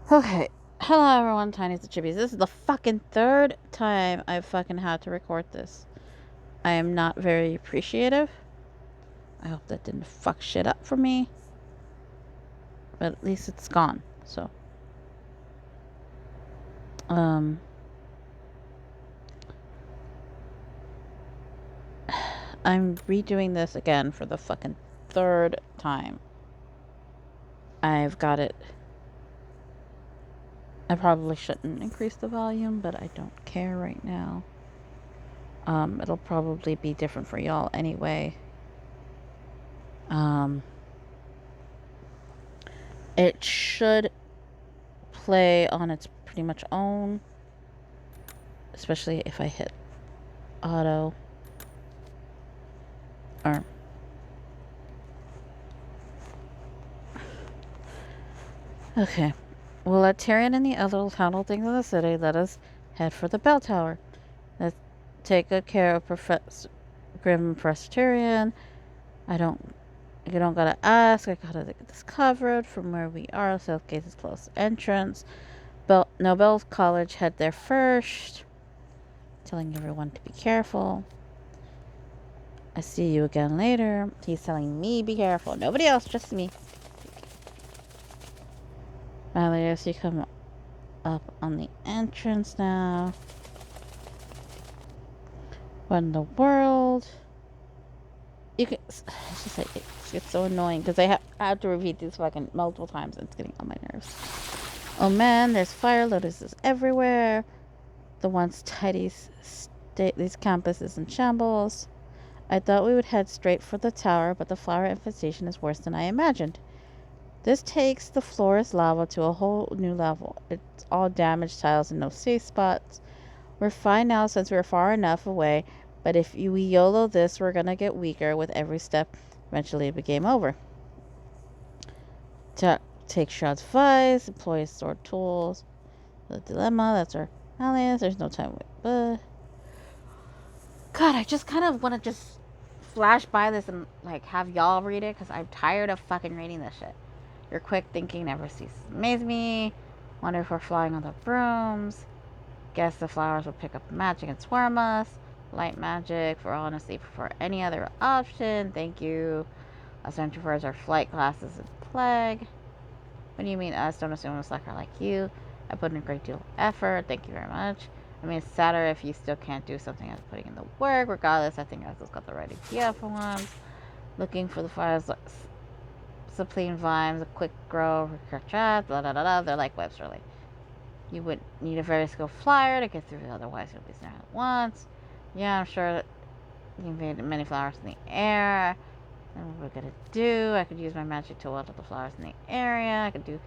Okay. Hello everyone, Tiniestofchibis. This is the fucking third time I've fucking had to record this. I am not very appreciative. I hope that didn't fuck shit up for me. But at least it's gone. So, um, I'm redoing this again for the fucking third time. I've got it. I probably shouldn't increase the volume, but I don't care right now. It'll probably be different for y'all anyway. It should play on its pretty much own, especially if I hit auto or okay. We'll let Tyrion and the others handle things in the city. Let us head for the bell tower. Let's take good care of Professor Grim Presbyterian. You don't gotta ask. I gotta get this covered from where we are. South Gate is close entrance. Nobel's College, head there first. Telling everyone to be careful. I see you again later. He's telling me be careful. Nobody else, just me. Finally, I see you come up on the entrance now. What in the world? You can. It's just like it's so annoying because I have to repeat these fucking multiple times and it's getting on my nerves. Oh man, there's fire lotuses everywhere. The once tidy stately campus is in shambles. I thought we would head straight for the tower, but the flower infestation is worse than I imagined. This takes the floor's lava to a whole new level. It's all damaged tiles and no safe spots. We're fine now since we're far enough away, but if we YOLO this, we're gonna get weaker with every step. Eventually, it'll be game over. Take shots advice, employ stored tools. The dilemma, that's our alias. There's no time. But God, I just kind of want to just flash by this and like have y'all read it because I'm tired of fucking reading this shit. Your quick thinking never ceases to amaze me. Wonder if we're flying on the brooms. Guess the flowers will pick up magic and swarm us. Light magic, for honestly prefer any other option. Thank you. Essential prefers our flight classes and plague. What do you mean us? Don't assume I'm a slacker like you. I put in a great deal of effort. Thank you very much. I mean, it's sadder if you still can't do something as putting in the work. Regardless, I think I still got the right idea for once. Looking for the fires, supreme vines, a quick grow, chat, blah, blah, blah, blah. They're like webs, really. You would need a very skilled flyer to get through, otherwise you'll be snared at once. Yeah, I'm sure that you can paint many flowers in the air. And what we're gonna do, I could use my magic to water the flowers in the area. I could do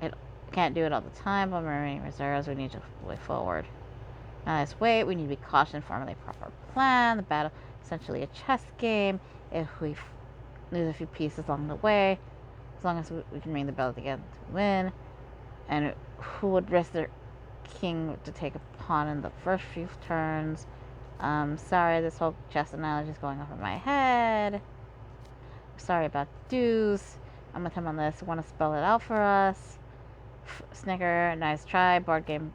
it, can't do it all the time, but remaining reserves, we need to way forward. Now let's wait, we need to be cautious, formulate a proper plan. The battle is essentially a chess game. If we lose a few pieces along the way, as long as we can ring the bell again to win. And who would risk their king to take a pawn in the first few turns? Sorry, this whole chess analogy is going off in my head. Sorry about deuce. I'm with him on this. Want to spell it out for us? Snicker, nice try. Board game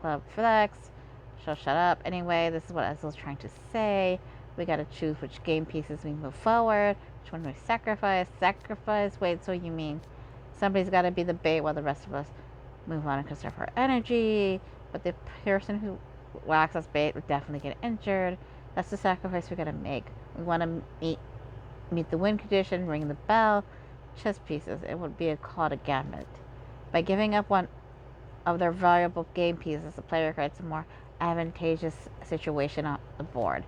club flex. She'll shut up. Anyway, this is what Ezra's trying to say. We gotta choose which game pieces we move forward. Which one we sacrifice? Sacrifice? Wait, so you mean somebody's gotta be the bait while the rest of us move on and conserve our energy? But the person who acts as bait would definitely get injured. That's the sacrifice we gotta make. We wanna meet the win condition, ring the bell, chess pieces. It would be a call to gambit. By giving up one of their valuable game pieces, the player creates a more advantageous situation on the board.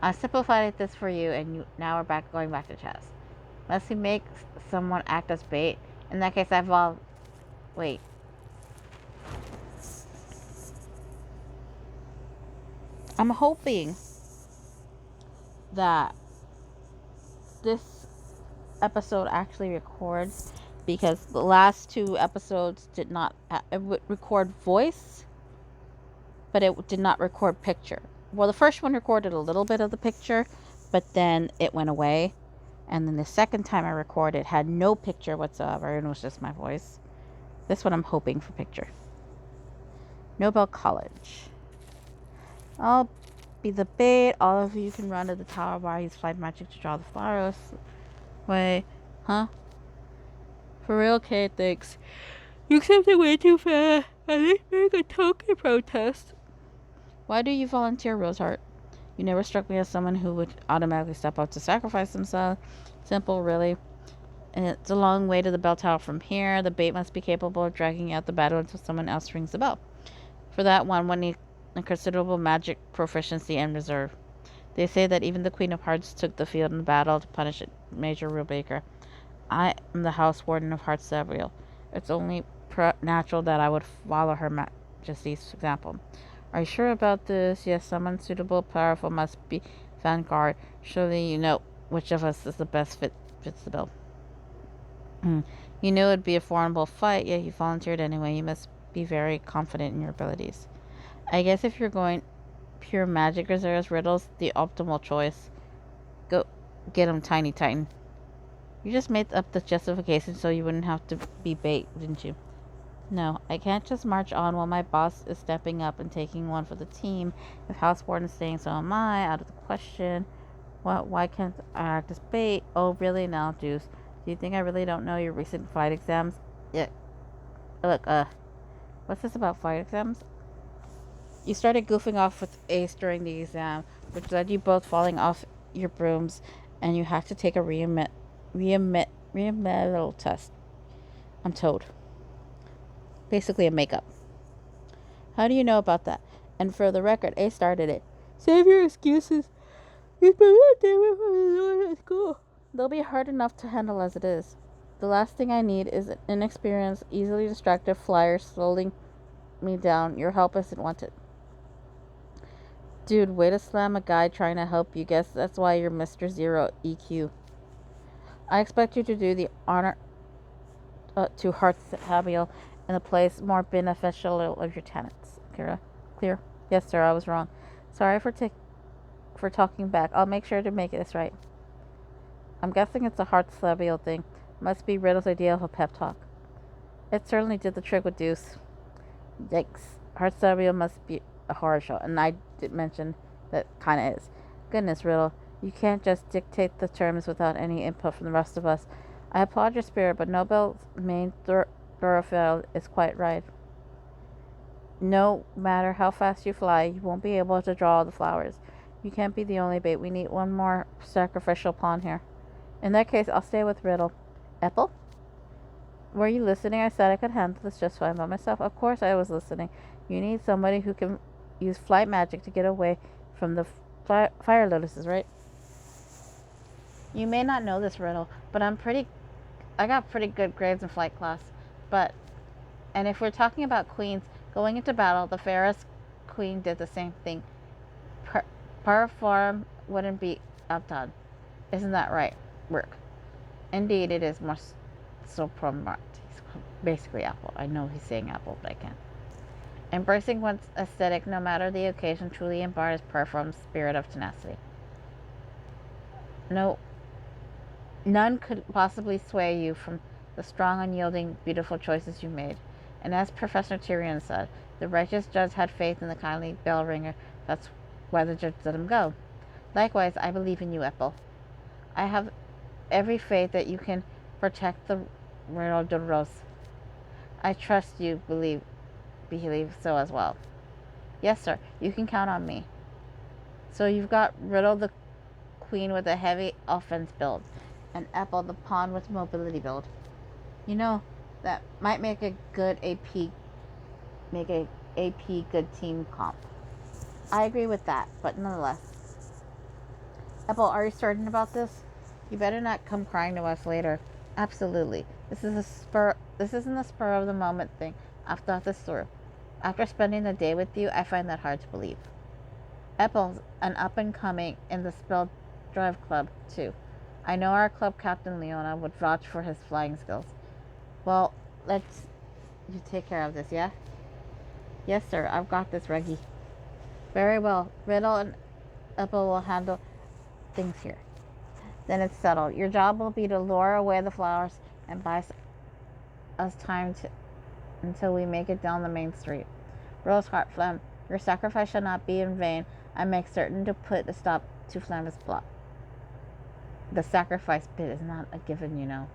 I simplified this for you, and now we're going back to chess. Unless we make someone act as bait. In that case, wait. I'm hoping that this episode actually records, because the last two episodes did not it would record voice, but it did not record picture. Well, the first one recorded a little bit of the picture, but then it went away. And then the second time I recorded had no picture whatsoever, and it was just my voice. This one I'm hoping for picture. Nobel College. I'll be the bait. All of you can run to the tower while I use flight magic to draw the flowers. Wait, huh? For real, Kate, thanks. You accepted way too fast. At least make a token protest. Why do you volunteer, Roseheart? You never struck me as someone who would automatically step up to sacrifice themselves. Simple, really. And it's a long way to the bell tower from here. The bait must be capable of dragging out the battle until someone else rings the bell. For that one needs a considerable magic proficiency and reserve. They say that even the Queen of Hearts took the field in the battle to punish Major Rubaker. I am the House Warden of Hearts Severial. It's only natural that I would follow Her Majesty's example. Are you sure about this? Yes, someone suitable, powerful must be vanguard. Surely you know which of us is the best fits the bill. You knew it would be a formidable fight, yet you volunteered anyway. You must be very confident in your abilities. I guess if you're going pure magic reserves, Riddle's the optimal choice. Go get him, Tiny Titan. You just made up the justification so you wouldn't have to be bait, didn't you? No, I can't just march on while my boss is stepping up and taking one for the team. If House Warden's staying, so am I. Out of the question. Why can't I act as bait? Oh, really? Now, Deuce. Do you think I really don't know your recent flight exams? Yeah. Look, what's this about flight exams? You started goofing off with Ace during the exam, which led you both falling off your brooms, and you have to take a remedial test. I'm told. Basically a makeup. How do you know about that? And for the record, Ace started it. Save your excuses. You've been at school. They'll be hard enough to handle as it is. The last thing I need is an inexperienced, easily distracted flyer slowing me down. Your help isn't wanted. Dude, way to slam a guy trying to help you. Guess that's why you're Mr. Zero EQ. I expect you to do the honor to Hearts Habiel in the place more beneficial of your tenants. Clear? Yes, sir, I was wrong. Sorry for talking back. I'll make sure to make this right. I'm guessing it's a Hearts Habiel thing. Must be Riddle's idea of a pep talk. It certainly did the trick with Deuce. Yikes. Hearts Habiel must be a horror show, and I did mention that kinda is. Goodness, Riddle. You can't just dictate the terms without any input from the rest of us. I applaud your spirit, but Nobel's main thoroughfare is quite right. No matter how fast you fly, you won't be able to draw the flowers. You can't be the only bait. We need one more sacrificial pawn here. In that case, I'll stay with Riddle. Ethel? Were you listening? I said I could handle this just fine by myself. Of course I was listening. You need somebody who can use flight magic to get away from the fire lotuses, right? You may not know this, Riddle, but I got pretty good grades in flight class. And if we're talking about queens, going into battle, the fairest queen did the same thing. Perform wouldn't be outdone. Isn't that right, Work? Indeed, it is more so prompt. He's basically Apple. I know he's saying Apple, but I can't. Embracing one's aesthetic, no matter the occasion, truly embodies Perform's spirit of tenacity. None could possibly sway you from the strong, unyielding, beautiful choices you made. And as Professor Tyrion said, the righteous judge had faith in the kindly bell ringer. That's why the judge let him go. Likewise, I believe in you, Ethel. I have every faith that you can protect the Riddle de Rose. I trust you believe so as well. Yes, sir, you can count on me. So you've got Riddle the Queen with a heavy offense build, and Ethel the Pawn with mobility build. You know, that might make a AP good team comp. I agree with that, but nonetheless. Ethel, are you certain about this? You better not come crying to us later. Absolutely. This isn't a spur of the moment thing. I've thought this through. After spending the day with you, I find that hard to believe. Ethel's an up and coming in the Spell Drive Club, too. I know our club captain Leona would vouch for his flying skills. Well, let's you take care of this, yeah? Yes, sir. I've got this, Reggie. Very well. Riddle and Ethel will handle things here. Then it's settled. Your job will be to lure away the flowers and buy us time until we make it down the main street. Roseheart, Flem, your sacrifice shall not be in vain. I make certain to put a stop to Flem's plot. The sacrifice bit is not a given, you know.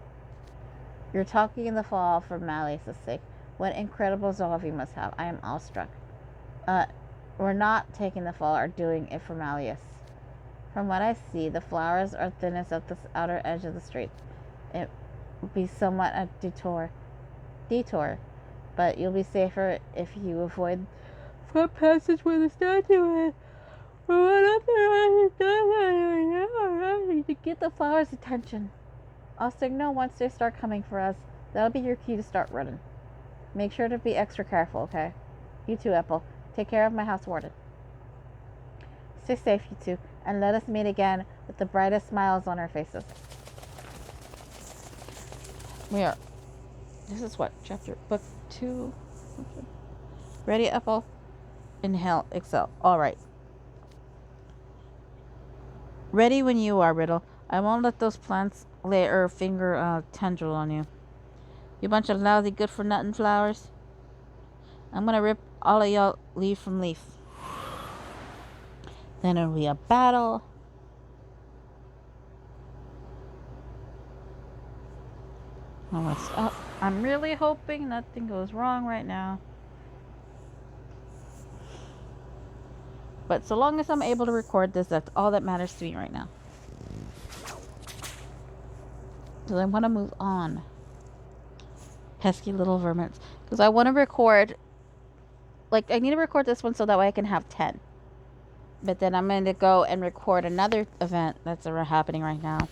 You're talking in the fall for Malleus' sake. What incredible resolve you must have. I am awestruck. We're not taking the fall or doing it for Malleus. From what I see, the flowers are thinnest at the outer edge of the street. It will be somewhat a detour, but you'll be safer if you avoid the front passage where the statue is. We'll run up there to get the flowers' attention. I'll signal once they start coming for us. That'll be your key to start running. Make sure to be extra careful, okay? You too, Apple. Take care of my house warden. Stay safe, you two, and let us meet again with the brightest smiles on our faces. This is what? Book 2? Ready, Apple? Inhale, exhale. Alright. Ready when you are, Riddle. I won't let those plants lay or finger tendril on you. You bunch of lousy good-for-nothing flowers. I'm gonna rip all of y'all leaf from leaf. Then it'll be a battle. I'm really hoping nothing goes wrong right now. But so long as I'm able to record this, that's all that matters to me right now. Because I want to move on. Pesky little vermins. Because I want to record... Like, I need to record this one so that way I can have 10. But then I'm going to go and record another event that's happening right now.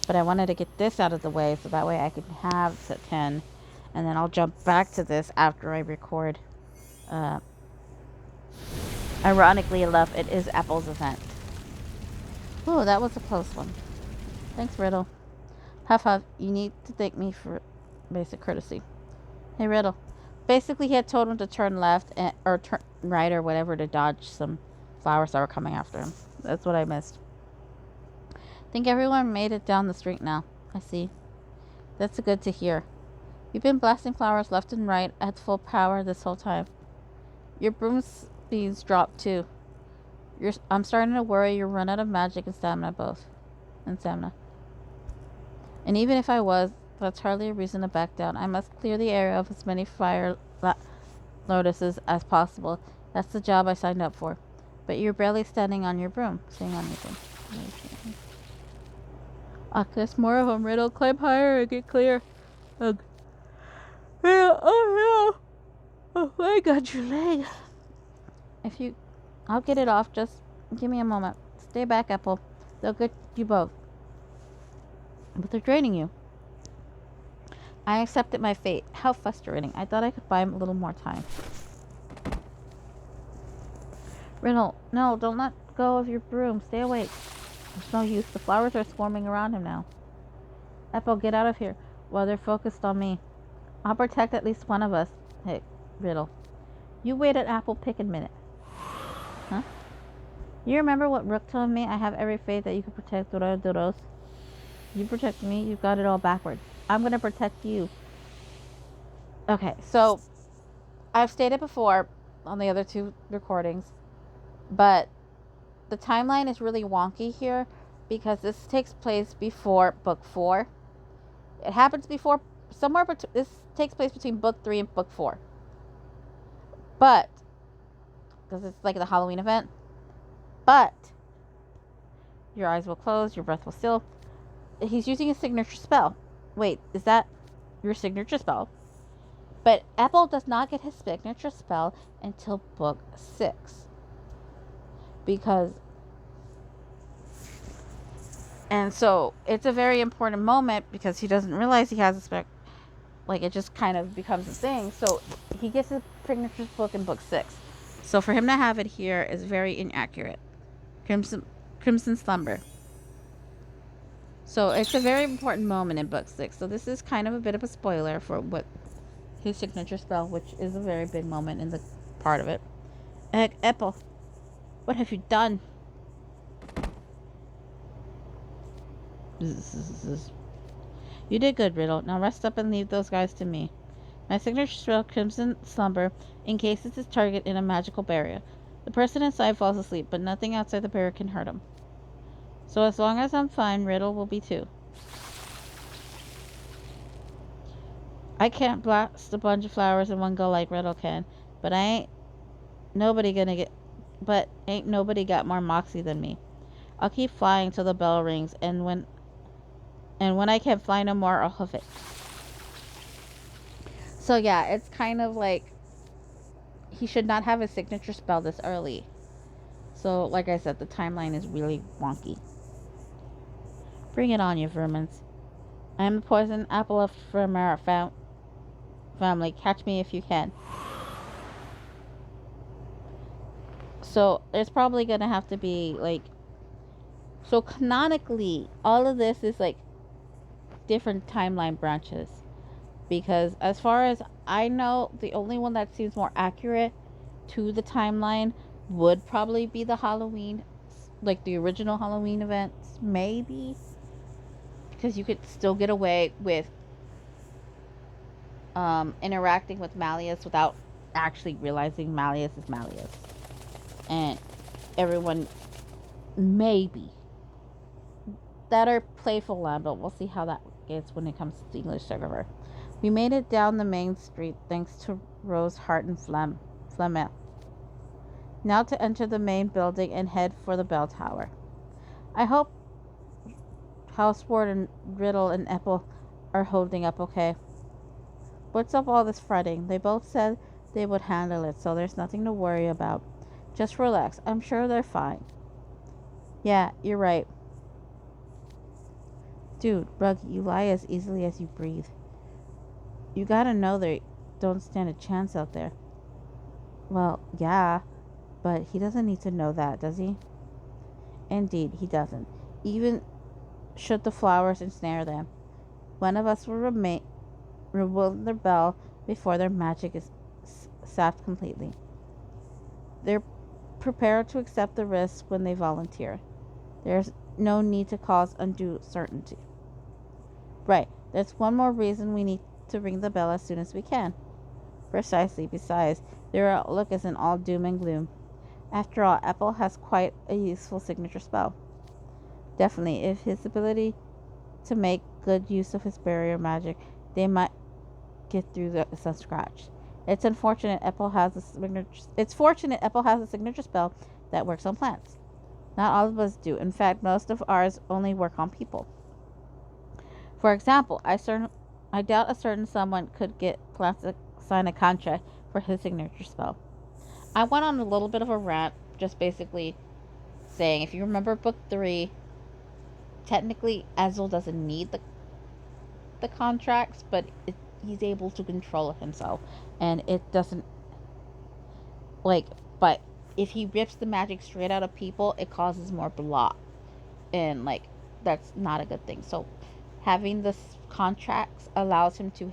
But I wanted to get this out of the way so that way I can have 10. And then I'll jump back to this after I record. Ironically enough, it is Apple's event. Oh, that was a close one. Thanks, Riddle. Huff Huff, you need to thank me for basic courtesy. Hey, Riddle. Basically, he had told him to turn left or turn right or whatever to dodge some flowers that were coming after him. That's what I missed. Think everyone made it down the street now. I see. That's good to hear. You've been blasting flowers left and right at full power this whole time. Your broom speeds dropped too. I'm starting to worry you'll run out of magic and stamina both. And even if I was, that's hardly a reason to back down. I must clear the area of as many fire lotuses as possible. That's the job I signed up for. But you're barely standing on your broom, saying anything. There's more of them. Riddle, climb higher and get clear. Oh no! Oh, I got your leg. I'll get it off. Just give me a moment. Stay back, Apple. They'll get you both. But they're draining you. I accepted my fate. How frustrating. I thought I could buy him a little more time. Riddle, no, don't let go of your broom. Stay awake. There's no use. The flowers are swarming around him now. Apple, get out of here. Well, they're focused on me. I'll protect at least one of us. Hey, Riddle. You wait an apple picking minute. Huh? You remember what Rook told me? I have every faith that you can protect Doros. You protect me, you've got it all backwards. I'm going to protect you. Okay, so I've stated before on the other 2 recordings, but the timeline is really wonky here because this takes place before book 4. It happens before this takes place between book 3 and book 4. But because it's like the Halloween event. But your eyes will close, your breath will still. He's using a signature spell. Wait, is that your signature spell? But Apple does not get his signature spell until book 6. And so it's a very important moment because he doesn't realize he has a spell. Like, it just kind of becomes a thing. So he gets his signature book in book 6. So for him to have it here is very inaccurate. Crimson Slumber. So it's a very important moment in book 6. So this is kind of a bit of a spoiler for what his signature spell, which is a very big moment in the part of it. Apple, what have you done? You did good, Riddle. Now rest up and leave those guys to me. My signature spell, Crimson Slumber, encases its target in a magical barrier. The person inside falls asleep, but nothing outside the barrier can hurt him. So as long as I'm fine, Riddle will be too. I can't blast a bunch of flowers in one go like Riddle can, but ain't nobody got more moxie than me. I'll keep flying till the bell rings, and when I can't fly no more, I'll hoof it. So yeah, it's kind of like he should not have a signature spell this early. So like I said, the timeline is really wonky. Bring it on, you vermins. I am the poison apple of Fremera family. Catch me if you can. So there's probably gonna have to be like, so canonically all of this is like different timeline branches, because as far as I know, the only one that seems more accurate to the timeline would probably be the Halloween, like the original Halloween events, maybe, because you could still get away with interacting with Malleus without actually realizing Malleus is Malleus, and everyone maybe that are playful land, but we'll see how that gets when it comes to the English server. We made it down the main street thanks to Rose, Hart, and Flemeth. Now to enter the main building and head for the bell tower. I hope Houseward and Riddle and Apple are holding up okay. What's up all this fretting? They both said they would handle it, so there's nothing to worry about. Just relax. I'm sure they're fine. Yeah, you're right. Dude, Ruggy, you lie as easily as you breathe. You gotta know they don't stand a chance out there. Well, yeah, but he doesn't need to know that, does he? Indeed, he doesn't. Even should the flowers ensnare them. One of us will remove their bell before their magic is sapped completely. They're prepared to accept the risk when they volunteer. There's no need to cause undue certainty. Right, there's one more reason we need to ring the bell as soon as we can. Precisely, besides, their outlook isn't all doom and gloom. After all, Apple has quite a useful signature spell. Definitely, if his ability to make good use of his barrier magic, they might get through this unscratched. It's fortunate Apple has a signature spell that works on plants. Not all of us do. In fact, most of ours only work on people. For example, I doubt a certain someone could get plants to sign a contract for his signature spell. I went on a little bit of a rant, just basically saying, if you remember book 3, technically Azul doesn't need the contracts, but he's able to control himself, and it doesn't but if he rips the magic straight out of people, it causes more block, and that's not a good thing. So having the contracts allows him to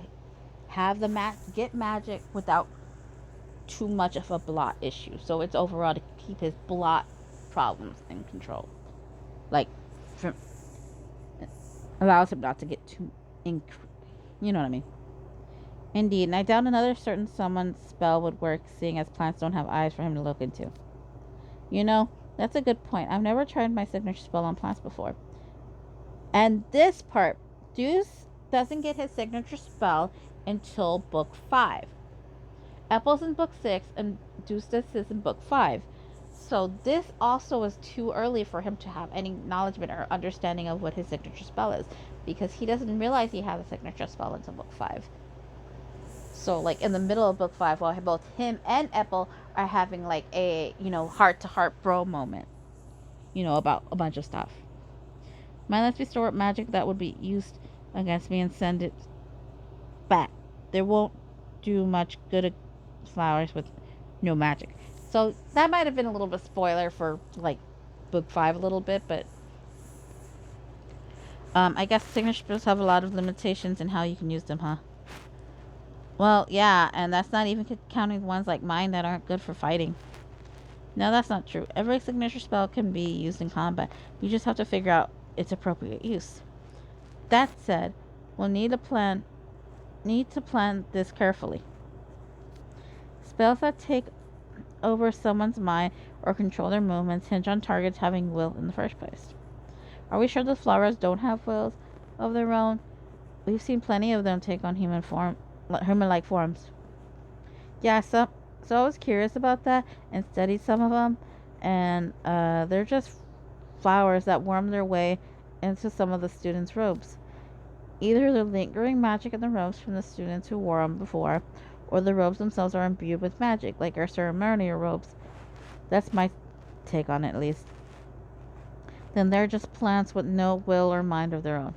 have get magic without too much of a blot issue. So it's overall to keep his blot problems in control. Allows him not to get too you know what I mean. Indeed, and I doubt another certain someone's spell would work, seeing as plants don't have eyes for him to look into. You know, that's a good point. I've never tried my signature spell on plants before. And this part, Deuce doesn't get his signature spell until book 5. Apple's in book 6, and Deuce is in book 5. So this also is too early for him to have any acknowledgement or understanding of what his signature spell is, because he doesn't realize he has a signature spell until book 5. So in the middle of book 5, while both him and Apple are having a heart-to-heart bro moment, about a bunch of stuff. Let's restore magic that would be used against me and send it back. There won't do much good at flowers with no magic. So that might have been a little bit spoiler for book 5 a little bit, but I guess signature spells have a lot of limitations in how you can use them, huh? Well, yeah, and that's not even counting ones like mine that aren't good for fighting. No, that's not true. Every signature spell can be used in combat. You just have to figure out its appropriate use. That said, we'll need a plan need to plan this carefully. Spells that take over someone's mind or control their movements hinge on targets having will in the first place. Are we sure the flowers don't have wills of their own? We've seen plenty of them take on human-like forms. Yeah, so I was curious about that and studied some of them, and they're just flowers that worm their way into some of the students' robes. Either the lingering magic in the robes from the students who wore them before, or the robes themselves are imbued with magic, like our ceremonial robes. That's my take on it, at least. Then they're just plants with no will or mind of their own.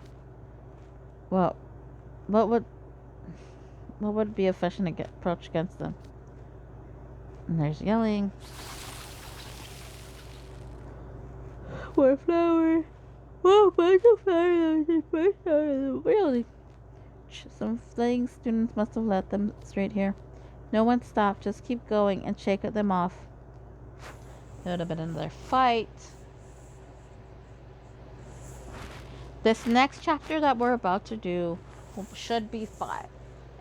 Well, what would be a efficient approach against them? And there's yelling. More flowers. Whoa, bunch of flowers. The first flower in the world. Some fleeing students must have led them straight here. No one stopped. Just keep going and shake them off. It would have been another fight. This next chapter that we're about to do should be 5.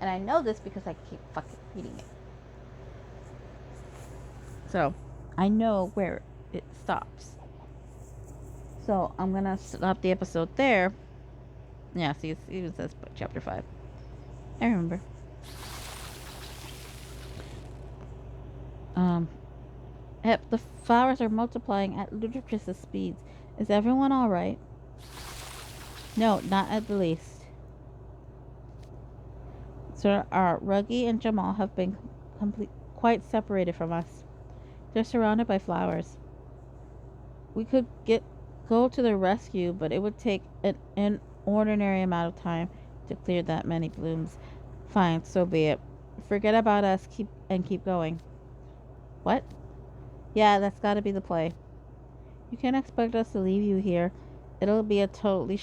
And I know this because I keep fucking reading it. So, I know where it stops. So, I'm going to stop the episode there. Yeah, see, it even says chapter 5. I remember. The flowers are multiplying at ludicrous speeds. Is everyone alright? No, not at the least. Sir, our Ruggy and Jamal have been quite separated from us. They're surrounded by flowers. We could go to their rescue, but it would take an inordinary amount of time to clear that many blooms. Fine, so be it. Forget about us. Keep going. What? Yeah, that's got to be the play. You can't expect us to leave you here. It'll be totally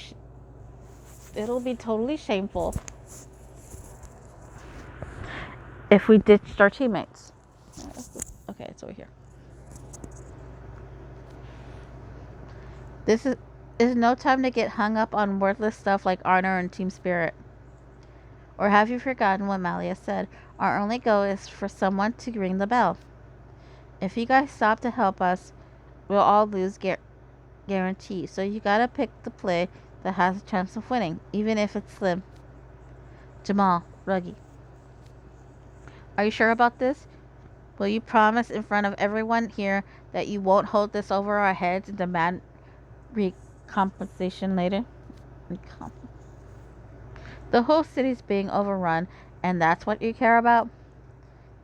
shameful if we ditched our teammates. Okay, it's over here. This is no time to get hung up on worthless stuff like honor and team spirit. Or have you forgotten what Malia said? Our only goal is for someone to ring the bell. If you guys stop to help us, we'll all lose guarantee. So you gotta pick the play that has a chance of winning, even if it's slim. Jamal, Ruggy. Are you sure about this? Will you promise in front of everyone here that you won't hold this over our heads and demand recompensation later? The whole city's being overrun, and that's what you care about?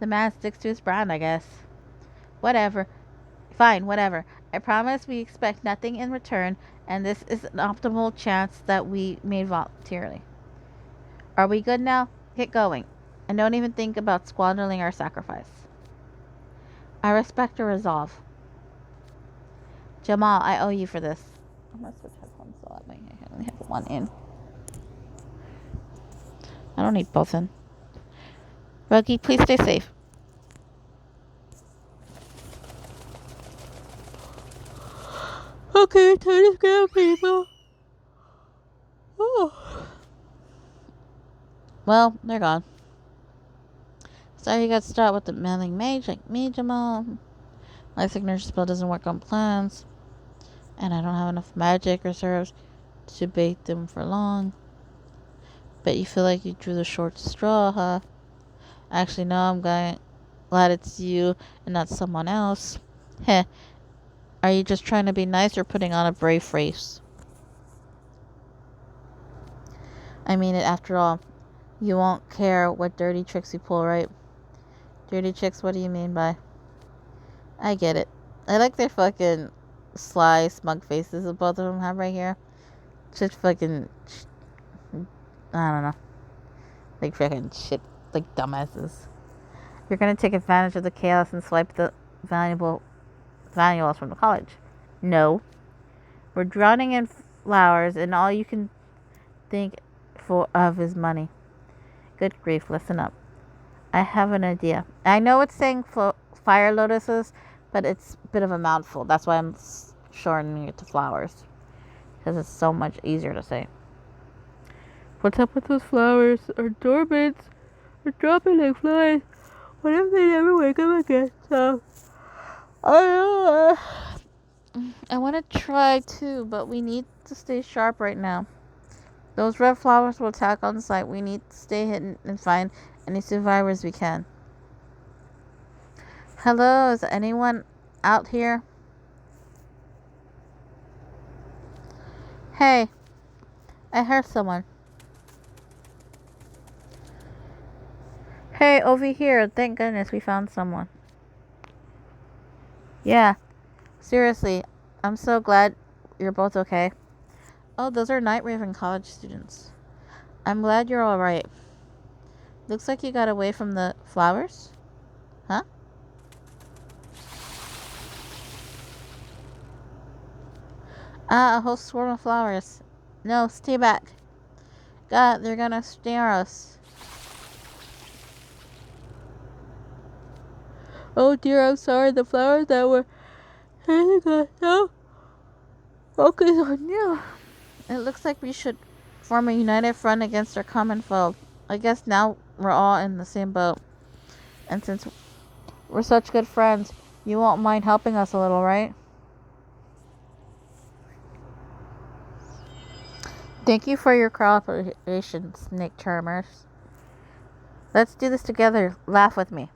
The man sticks to his brand, I guess. Whatever. Fine, whatever. I promise we expect nothing in return, and this is an optimal chance that we made voluntarily. Are we good now? Get going. And don't even think about squandering our sacrifice. I respect your resolve. Jamal, I owe you for this. I'm going to switch headphones so that way I only have one in. I don't need both in. Ruggy, please stay safe. Okay, time to scare people. Oh. Well, they're gone. Sorry you got stuck with the meddling mage like me, Jamal. My signature spell doesn't work on plans. And I don't have enough magic reserves to bait them for long. Bet you feel like you drew the short straw, huh? Actually, no, I'm glad it's you and not someone else. Heh. Are you just trying to be nice or putting on a brave face? I mean it after all. You won't care what dirty tricks you pull, right? Dirty tricks, what do you mean by? I get it. I like their fucking sly, smug faces that both of them have right here. Just fucking, I don't know. Like fucking shit, like dumbasses. You're gonna take advantage of the chaos and swipe the valuables from the college. No. We're drowning in flowers and all you can think of is money. Good grief, listen up. I have an idea. I know it's saying fire lotuses, but it's a bit of a mouthful. That's why I'm shortening it to flowers. Because it's so much easier to say. What's up with those flowers? Our doormates are dropping like flies. What if they never wake up again? So, I want to try too, but we need to stay sharp right now. Those red flowers will attack on sight. We need to stay hidden and find any survivors we can. Hello, is anyone out here? Hey, I heard someone. Hey, over here. Thank goodness we found someone. Yeah, seriously, I'm so glad you're both okay. Oh, those are Night Raven college students. I'm glad you're alright. Looks like you got away from the flowers? Huh? A whole swarm of flowers. No, stay back. God, they're gonna snare us. Oh dear, I'm sorry. The flowers that were hitting us. No. Focus on you. It looks like we should form a united front against our common foe. I guess now we're all in the same boat. And since we're such good friends, you won't mind helping us a little, right? Thank you for your cooperation, Snake Charmers. Let's do this together. Laugh with me.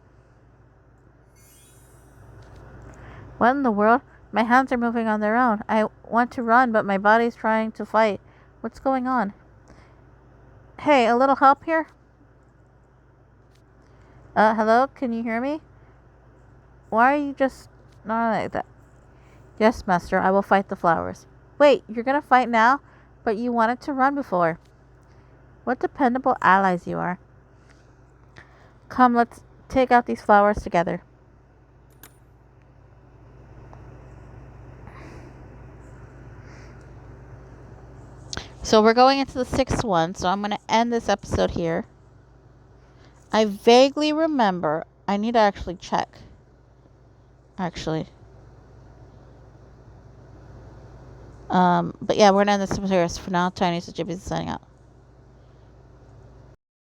What in the world? My hands are moving on their own. I want to run, but my body's trying to fight. What's going on? Hey, a little help here? Hello? Can you hear me? Why are you just not like that? Yes, master, I will fight the flowers. Wait, you're gonna fight now? But you wanted to run before. What dependable allies you are. Come, let's take out these flowers together. So we're going into the 6th one, so I'm going to end this episode here. I vaguely remember, I need to actually check. But yeah, we're going to end this episode here. For now, Tiniestofchibis is signing out.